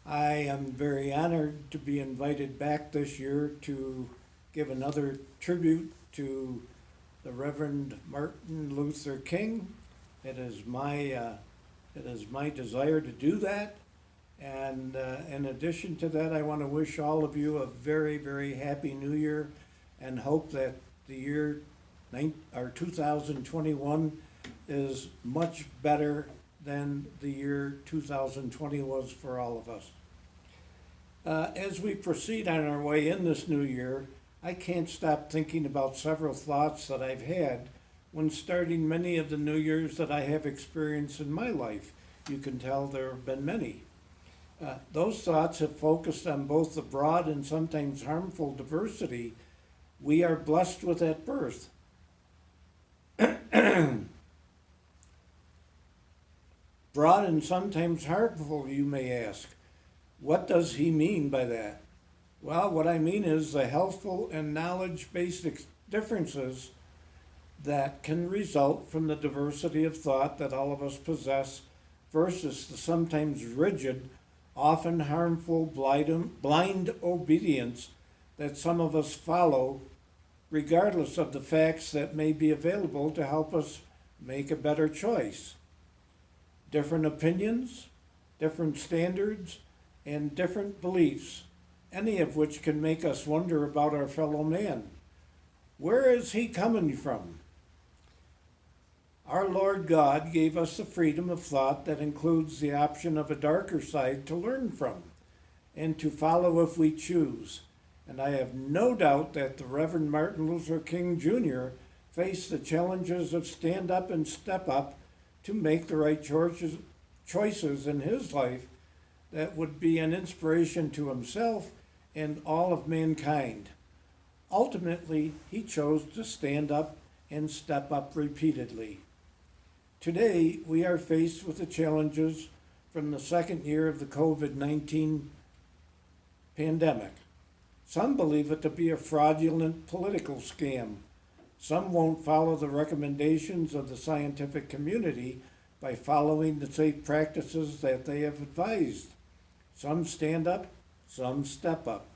I am very honored to be invited back this year to give another tribute to the Reverend Martin Luther King. It is my desire to do that. And in addition to that, I want to wish all of you a very, very happy New Year and hope that the year 2021 is much better than the year 2020 was for all of us. As we proceed on our way in this new year, I can't stop thinking about several thoughts that I've had when starting many of the New Years that I have experienced in my life. You can tell there have been many. Those thoughts have focused on both the broad and sometimes harmful diversity we are blessed with at birth. Broad and sometimes harmful, you may ask. What does he mean by that? Well, what I mean is the healthful and knowledge-based differences that can result from the diversity of thought that all of us possess versus the sometimes rigid, often harmful, blind obedience that some of us follow, regardless of the facts that may be available to help us make a better choice. Different opinions, different standards, and different beliefs, any of which can make us wonder about our fellow man. Where is he coming from? Our Lord God gave us the freedom of thought that includes the option of a darker side to learn from and to follow if we choose. And I have no doubt that the Reverend Martin Luther King Jr. faced the challenges of stand up and step up to make the right choices in his life that would be an inspiration to himself and all of mankind. Ultimately, he chose to stand up and step up repeatedly. Today, we are faced with the challenges from the second year of the COVID-19 pandemic. Some believe it to be a fraudulent political scam. Some won't follow the recommendations of the scientific community by following the safe practices that they have advised. Some stand up, some step up.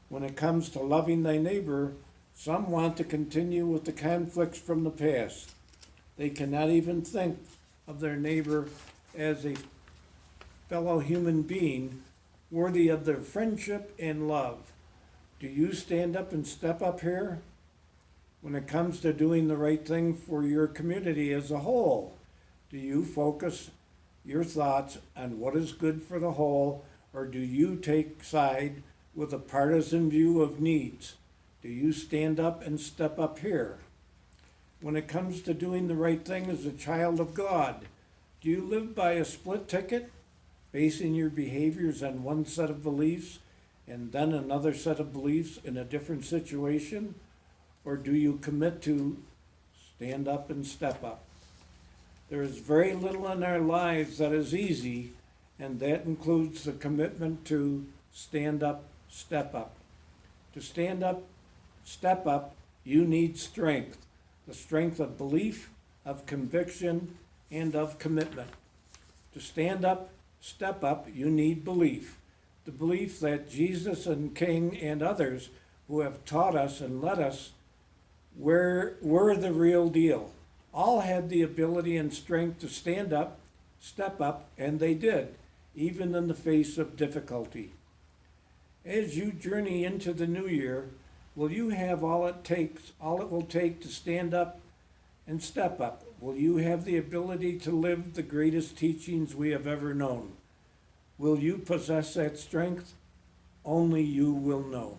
When it comes to loving thy neighbor, some want to continue with the conflicts from the past. They cannot even think of their neighbor as a fellow human being worthy of their friendship and love. Do you stand up and step up here? When it comes to doing the right thing for your community as a whole, do you focus your thoughts on what is good for the whole, or do you take side with a partisan view of needs? Do you stand up and step up here? When it comes to doing the right thing as a child of God, do you live by a split ticket, basing your behaviors on one set of beliefs and then another set of beliefs in a different situation? Or do you commit to stand up and step up? There is very little in our lives that is easy, and that includes the commitment to stand up, step up. To stand up, step up, you need strength. The strength of belief, of conviction, and of commitment. To stand up, step up, you need belief. The belief that Jesus and King and others who have taught us and led us were the real deal. All had the ability and strength to stand up, step up, and they did, even in the face of difficulty. As you journey into the new year, will you have all it will take to stand up and step up? Will you have the ability to live the greatest teachings we have ever known? Will you possess that strength? Only you will know.